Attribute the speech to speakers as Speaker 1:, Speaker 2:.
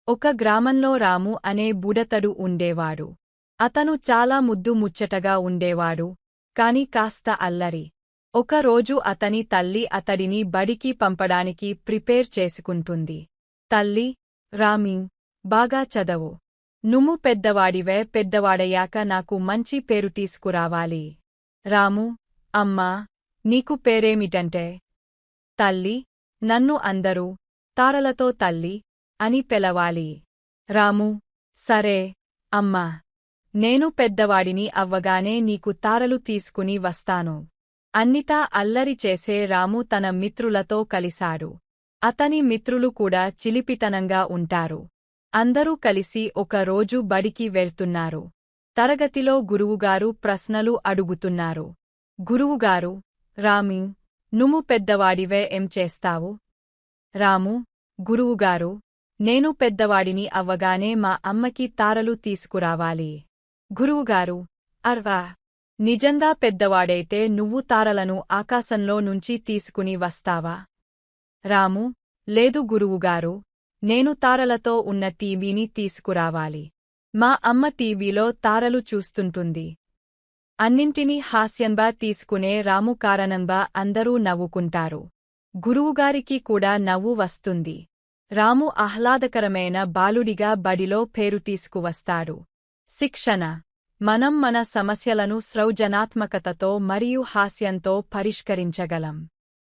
Speaker 1: ఒక గ్రామంలో రాము అనే బుడతడు ఉండేవాడు. అతను చాలా ముద్దుముచ్చటగా ఉండేవాడు, కాని కాస్త అల్లరి. ఒకరోజు అతని తల్లి అతడిని బడికి పంపడానికి ప్రిపేర్ చేసుకుంటుంది. తల్లి, రామీ, బాగా చదవు. నువ్వు పెద్దవాడివే, పెద్దవాడయ్యాక నాకు మంచి పేరు తీసుకురావాలి. రాము, అమ్మా, నీకు పేరేమిటంటే? తల్లి, నన్ను అందరూ తారలతో తల్లి అని పిలవాలి. రాము, సరే, అమ్మా. నేను పెద్దవాడిని అవ్వగానే నీకు తారలు తీసుకుని వస్తాను. అన్నిటా అల్లరి చేసే రాము తన మిత్రులతో కలిశాడు. అతని మిత్రులు కూడా చిలిపితనంగా ఉంటారు. అందరూ కలిసి ఒక రోజు బడికి వెళ్తున్నారు. తరగతిలో గురువుగారు ప్రశ్నలు అడుగుతున్నారు. గురువుగారు, రామీ, నువ్వు పెద్దవాడివే, ఏం చేస్తావు? రాము, గురువుగారు, నేను పెద్దవాడిని అవ్వగానే మా అమ్మకి తారలు తీసుకురావాలి. గురువుగారు, అర్వా, నిజంగా పెద్దవాడైతే నువ్వు తారలను ఆకాశంలో నుంచి తీసుకుని వస్తావా? రాము, లేదు గురువుగారు, నేను తారలతో ఉన్న టీవీని తీసుకురావాలి. మా అమ్మ టీవీలో తారలు చూస్తుంటుంది. అన్నింటినీ హాస్యంగా తీసుకునే రాము కారణంగా అందరూ నవ్వుకుంటారు. గురువుగారికి కూడా నవ్వు వస్తుంది. రాము ఆహ్లాదకరమైన బాలుడిగా బడిలో పేరు తీసుకువస్తాడు. శిక్షణ: మనం మన సమస్యలను సృజనాత్మకతతో మరియు హాస్యంతో పరిష్కరించగలం.